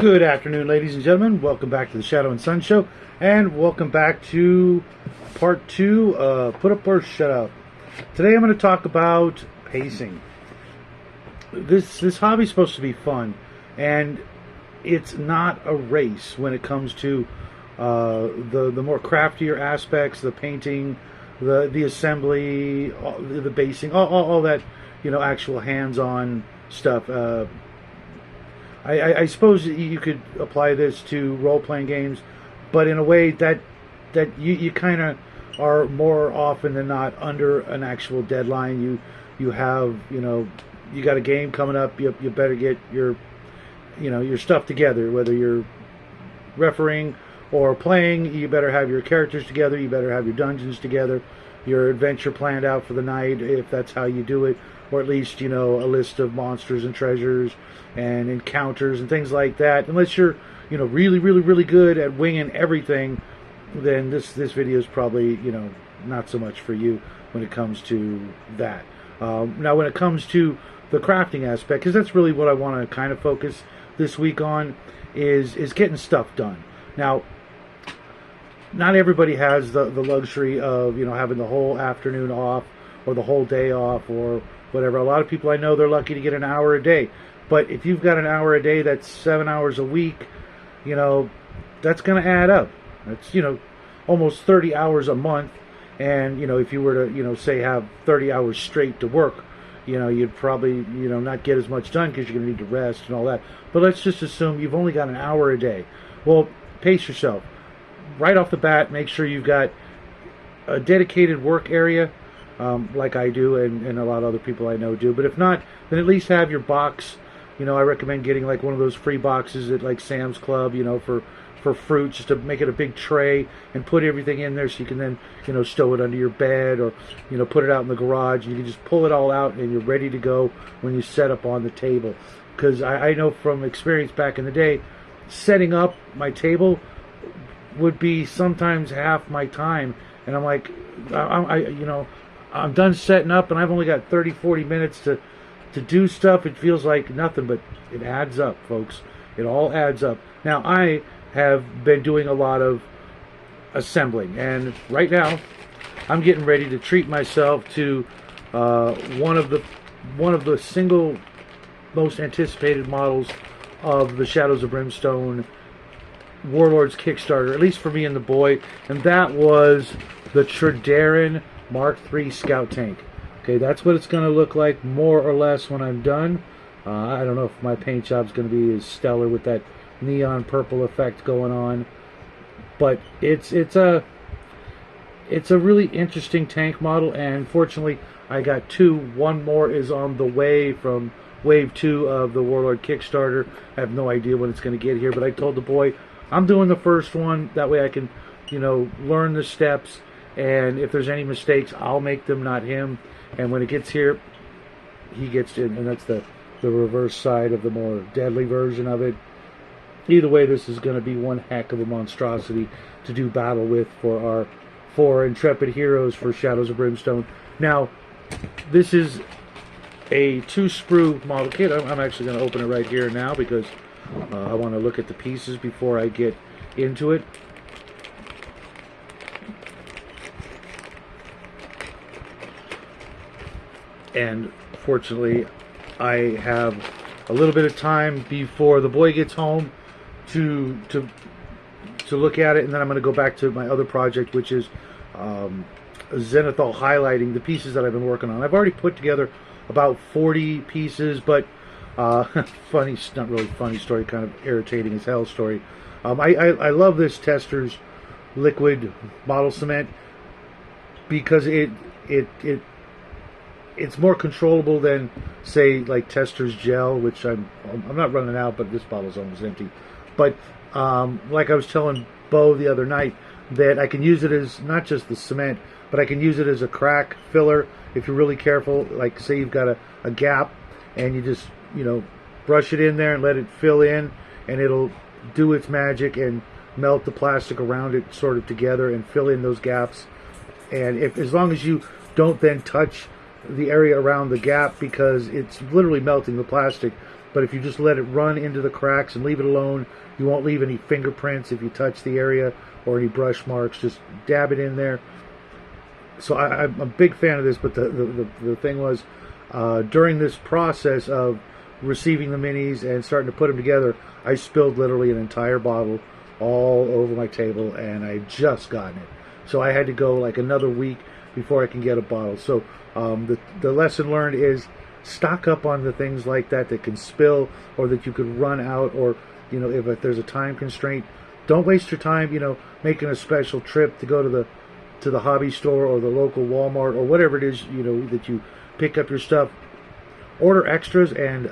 Good afternoon, ladies and gentlemen. Welcome back to the Shadow and Sun Show, and welcome back to part 2, Put Up or Shut Up. Today I'm going to talk about pacing. This hobby's supposed to be fun, and it's not a race when it comes to the more craftier aspects, the painting, the assembly, the basing, all that, actual hands-on stuff. I suppose you could apply this to role-playing games, but in a way that you kind of are more often than not under an actual deadline. You have, you got a game coming up. You better get your stuff together. Whether you're refereeing or playing, you better have your characters together. You better have your dungeons together, your adventure planned out for the night, if that's how you do it, or at least a list of monsters and treasures and encounters and things like that. Unless you're really good at winging everything, then this video is probably not so much for you when it comes to that. Now when it comes to the crafting aspect, because that's really what I want to kind of focus this week on, is getting stuff done. Now, not everybody has the luxury of having the whole afternoon off or the whole day off or whatever. A lot of people I know, they're lucky to get an hour a day. But if you've got an hour a day, that's 7 hours a week, that's going to add up. That's, almost 30 hours a month. And, if you were to, say have 30 hours straight to work, you'd probably, not get as much done because you're going to need to rest and all that. But let's just assume you've only got an hour a day. Well, pace yourself. Right off the bat, make sure you've got a dedicated work area, like I do and a lot of other people I know do. But if not, then at least have your box. I recommend getting like one of those free boxes at like Sam's Club, for fruit, just to make it a big tray and put everything in there so you can then, stow it under your bed or, put it out in the garage, and you can just pull it all out and you're ready to go when you set up on the table. Because I know from experience back in the day, setting up my table would be sometimes half my time. And I'm like, I'm done setting up and I've only got 30-40 minutes to do stuff. It feels like nothing, but it adds up, folks. It all adds up. Now, I have been doing a lot of assembling, and right now I'm getting ready to treat myself to one of the single most anticipated models of the Shadows of Brimstone Warlords Kickstarter, at least for me and the boy, and that was the Tredarin Mark III Scout Tank. Okay, that's what it's going to look like more or less when I'm done. I don't know if my paint job's going to be as stellar with that neon purple effect going on, but it's a really interesting tank model, and fortunately I got two. One more is on the way from Wave 2 of the Warlord Kickstarter. I have no idea when it's going to get here, but I told the boy I'm doing the first one. That way I can, learn the steps, and if there's any mistakes, I'll make them, not him. And when it gets here, he gets in, and that's the reverse side of the more deadly version of it. Either way, this is going to be one heck of a monstrosity to do battle with for our 4 intrepid heroes for Shadows of Brimstone. Now, this is a 2-sprue model kit. I'm actually going to open it right here now because I want to look at the pieces before I get into it. And fortunately, I have a little bit of time before the boy gets home to look at it, and then I'm going to go back to my other project, which is Zenithal, highlighting the pieces that I've been working on. I've already put together about 40 pieces, but funny, not really funny story, kind of irritating as hell story. I love this Tester's liquid model cement because it's more controllable than, say, like Tester's gel, which I'm not running out, but this bottle's almost empty. But like I was telling Bo the other night, that I can use it as not just the cement, but I can use it as a crack filler if you're really careful. Like, say you've got a gap, and you just brush it in there and let it fill in, and it'll do its magic and melt the plastic around it sort of together and fill in those gaps. And as long as you don't then touch the area around the gap, because it's literally melting the plastic, but if you just let it run into the cracks and leave it alone, you won't leave any fingerprints if you touch the area or any brush marks. Just dab it in there. So I'm a big fan of this, but the thing was, during this process of receiving the minis and starting to put them together, I spilled literally an entire bottle all over my table, and I just gotten it. So I had to go like another week before I can get a bottle. So the lesson learned is stock up on the things like that can spill or that you could run out, or if there's a time constraint, don't waste your time making a special trip to go to the hobby store or the local Walmart or whatever it is that you pick up your stuff. Order extras, and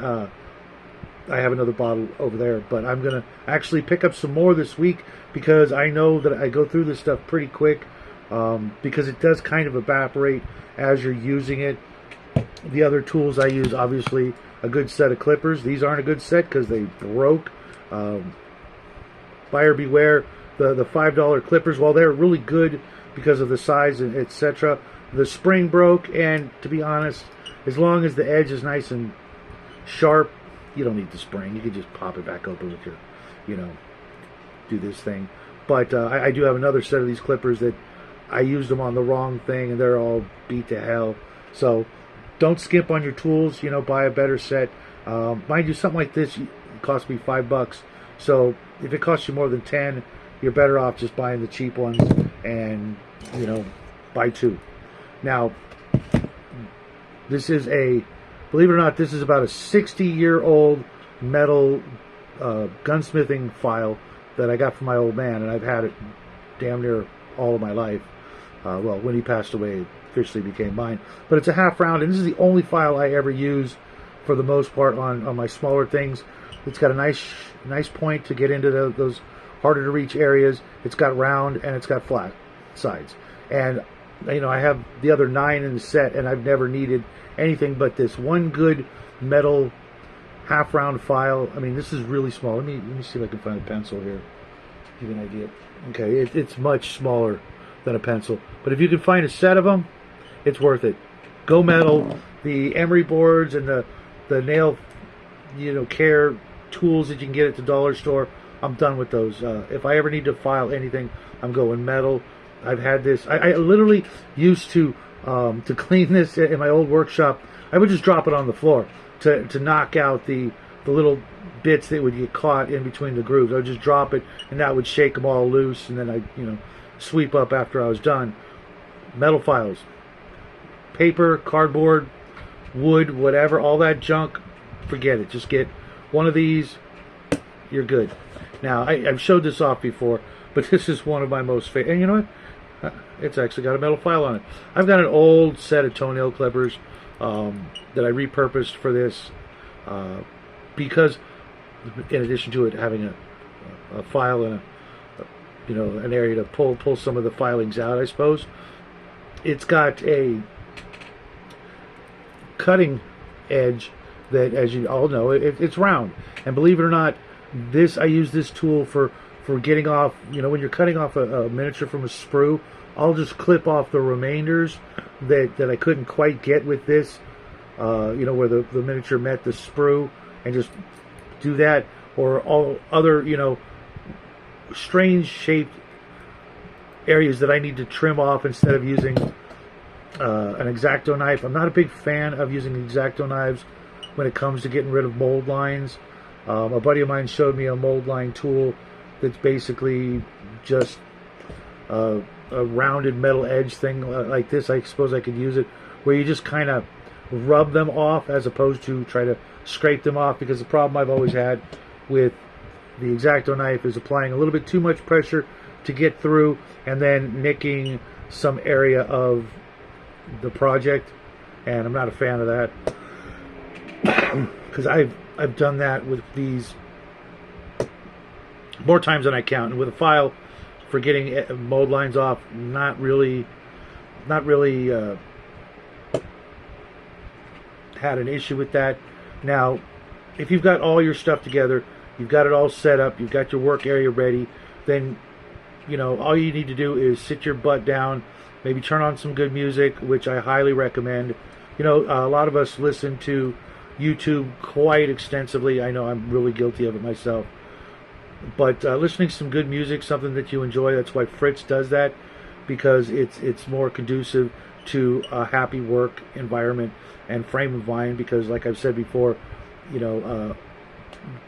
I have another bottle over there, but I'm gonna actually pick up some more this week because I know that I go through this stuff pretty quick, because it does kind of evaporate as you're using it. The other tools I use, obviously, a good set of clippers. These aren't a good set because they broke. Buyer beware. The $5 clippers, while they're really good because of the size and etc., the spring broke, and to be honest, as long as the edge is nice and sharp, you don't need the spring. You can just pop it back open with your, do this thing. But I do have another set of these clippers that I used them on the wrong thing, and they're all beat to hell. So don't skimp on your tools. Buy a better set. Mind you, something like this cost me $5. So if it costs you more than 10, you're better off just buying the cheap ones and buy two. Now, this is believe it or not, this is about a 60-year-old metal gunsmithing file that I got from my old man, and I've had it damn near all of my life. Well, when he passed away, it officially became mine. But it's a half round, and this is the only file I ever use for the most part on my smaller things. It's got a nice point to get into those harder to reach areas. It's got round and it's got flat sides. And I have the other 9 in the set, and I've never needed anything but this one good metal half round file. I mean, this is really small. Let me see if I can find a pencil here. Give you an idea. Okay, it's much smaller than a pencil, but if you can find a set of them, it's worth it. Go metal. The emery boards and the nail care tools that you can get at the dollar store, I'm done with those. If I ever need to file anything, I'm going metal. I've had this. I literally used to clean this in my old workshop. I would just drop it on the floor to knock out the little bits that would get caught in between the grooves. I would just drop it, and that would shake them all loose, and then I sweep up after I was done. Metal files, paper, cardboard, wood, whatever, all that junk, forget it. Just get one of these, you're good. Now, I've showed this off before, but this is one of my most favorite. And you know what? It's actually got a metal file on it. I've got an old set of toenail clippers that I repurposed for this because, in addition to it having a file and an area to pull some of the filings out, I suppose, it's got a cutting edge that, as you all know, it's round. And believe it or not, I use this tool for getting off, when you're cutting off a miniature from a sprue, I'll just clip off the remainders that I couldn't quite get with this, where the miniature met the sprue, and just do that. Or all other, strange shaped areas that I need to trim off instead of using an X-Acto knife. I'm not a big fan of using X-Acto knives when it comes to getting rid of mold lines. A buddy of mine showed me a mold line tool that's basically just a rounded metal edge thing like this. I suppose I could use it, where you just kind of rub them off as opposed to try to scrape them off, because the problem I've always had with the X-Acto knife is applying a little bit too much pressure to get through and then nicking some area of the project, and I'm not a fan of that, because I've done that with these more times than I count. And with a file, for getting mold lines off, not really had an issue with that. Now, if you've got all your stuff together, you've got it all set up, you've got your work area ready, then all you need to do is sit your butt down, maybe turn on some good music, which I highly recommend. A lot of us listen to YouTube quite extensively. I know I'm really guilty of it myself. But listening to some good music, something that you enjoy, that's why Fritz does that, because it's more conducive to a happy work environment and frame of mind. Because, like I've said before,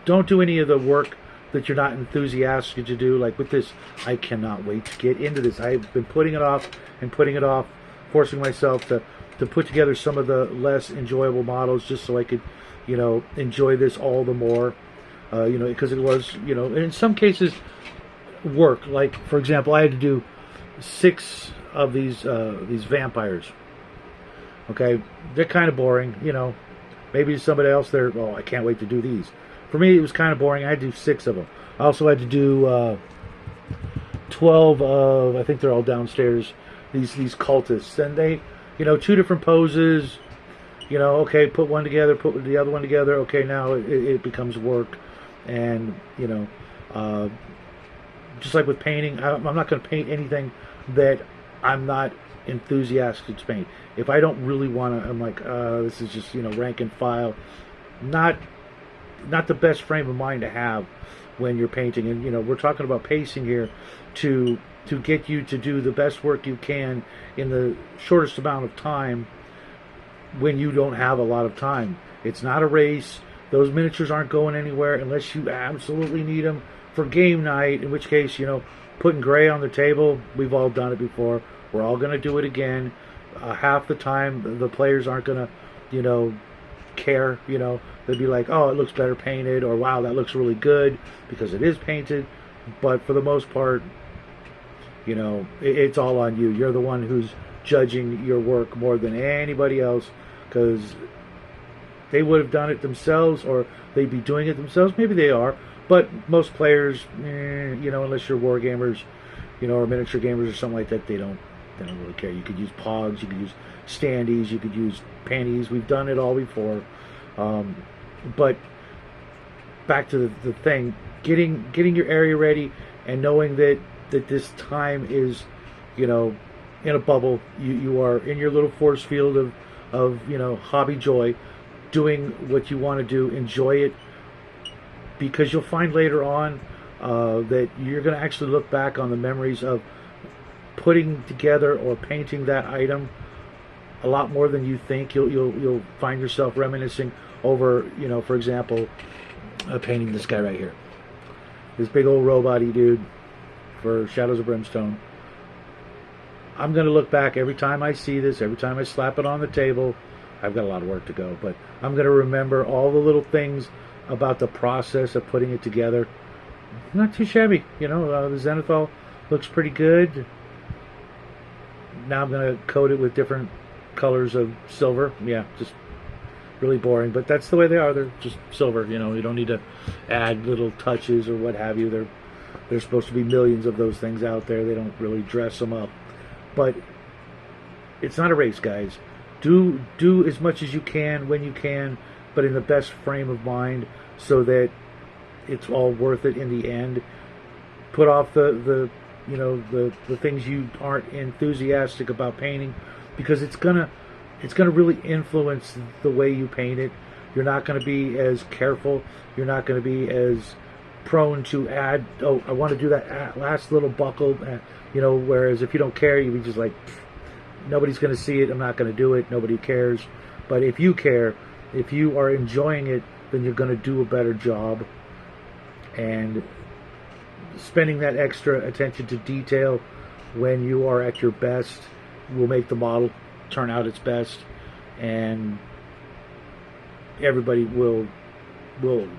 don't do any of the work that you're not enthusiastic to do. Like with this, I cannot wait to get into this. I've been putting it off and putting it off, forcing myself to put together some of the less enjoyable models just so I could, enjoy this all the more. Because it was, in some cases, work. Like, for example, I had to do 6 of these vampires. Okay, they're kind of boring. Maybe somebody else there. Oh, I can't wait to do these. For me, it was kind of boring. I had to do 6 of them. I also had to do 12 of. I think they're all downstairs. These cultists, and they, 2 different poses. Okay, put one together, put the other one together. Okay, now it becomes work. And just like with painting, I'm not going to paint anything that I'm not enthusiastic to paint. If I don't really want to, I'm like, this is just rank and file. Not the best frame of mind to have when you're painting. And we're talking about pacing here to get you to do the best work you can in the shortest amount of time when you don't have a lot of time. It's not a race. Those miniatures aren't going anywhere unless you absolutely need them for game night, in which case, putting gray on the table, we've all done it before. We're all going to do it again. Half the time, the players aren't going to, care. They'll be like, oh, it looks better painted, or wow, that looks really good, because it is painted. But for the most part, it's all on you. You're the one who's judging your work more than anybody else, because they would have done it themselves, or they'd be doing it themselves. Maybe they are, but most players, unless you're war gamers, or miniature gamers or something like that, they don't really care. You could use pogs, you could use standees, you could use panties. We've done it all before. But back to the thing, getting your area ready and knowing that this time is, in a bubble. You are in your little force field of hobby joy, doing what you want to do. Enjoy it, because you'll find later on that you're going to actually look back on the memories of putting together or painting that item a lot more than you think. You'll find yourself reminiscing over, for example, painting this guy right here, this big old robot-y dude for Shadows of Brimstone. I'm going to look back every time I see this, every time I slap it on the table. I've got a lot of work to go, but I'm going to remember all the little things about the process of putting it together. Not too shabby, the Zenithal looks pretty good. Now I'm going to coat it with different colors of silver. Yeah, just really boring, but that's the way they are. They're just silver. You don't need to add little touches or what have you. There's supposed to be millions of those things out there. They don't really dress them up, but it's not a race, guys. Do as much as you can when you can, but in the best frame of mind, so that it's all worth it in the end. Put off the things you aren't enthusiastic about painting, because it's gonna really influence the way you paint it. You're not going to be as careful. You're not going to be as prone to add, oh, I want to do that last little buckle, whereas if you don't care, you'd be just like, nobody's going to see it, I'm not going to do it, nobody cares. But if you care, if you are enjoying it, then you're going to do a better job. And spending that extra attention to detail when you are at your best will make the model turn out its best, and everybody will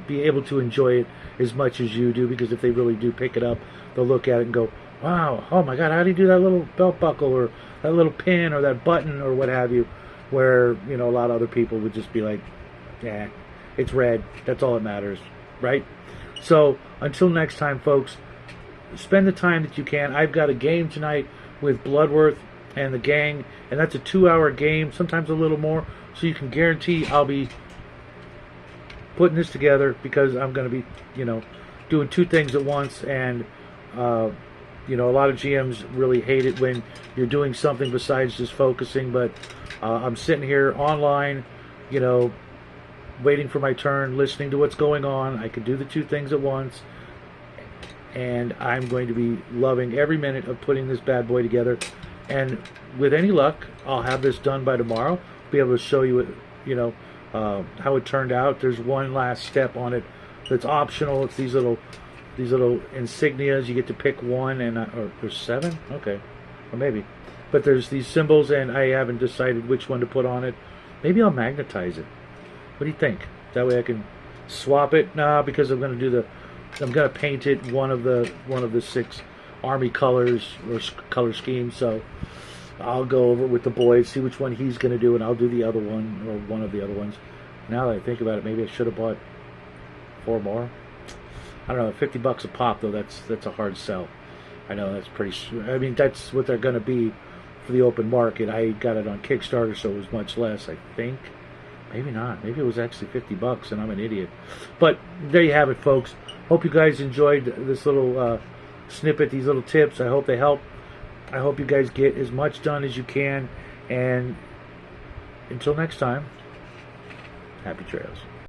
be able to enjoy it as much as you do, because if they really do pick it up, they'll look at it and go, wow, oh my god, how do you do that little belt buckle, or that little pin, or that button, or what have you, where a lot of other people would just be like, yeah, it's red, that's all that matters, right? So until next time, folks, spend the time that you can. I've got a game tonight with Bloodworth and the gang, and that's a 2-hour game, sometimes a little more, so you can guarantee I'll be putting this together, because I'm going to be, doing 2 things at once. And a lot of GMs really hate it when you're doing something besides just focusing, but I'm sitting here online, waiting for my turn, listening to what's going on. I can do the two things at once, and I'm going to be loving every minute of putting this bad boy together. And with any luck, I'll have this done by tomorrow. Be able to show you it, how it turned out. There's one last step on it that's optional. It's these little insignias. You get to pick one, and or there's 7. Okay, or maybe. But there's these symbols, and I haven't decided which one to put on it. Maybe I'll magnetize it. What do you think? That way I can swap it. Nah, because I'm going to paint it one of the 6 army colors or color schemes. So I'll go over with the boys, see which one he's going to do, and I'll do the other one or one of the other ones. Now that I think about it, maybe I should have bought 4 more. I don't know. $50 a pop, though. That's a hard sell. I know that's pretty. I mean, that's what they're going to be for the open market. I got it on Kickstarter, so it was much less, I think. Maybe not. Maybe it was actually $50, and I'm an idiot. But there you have it, folks. Hope you guys enjoyed this little snippet, these little tips. I hope they help. I hope you guys get as much done as you can. And until next time, happy trails.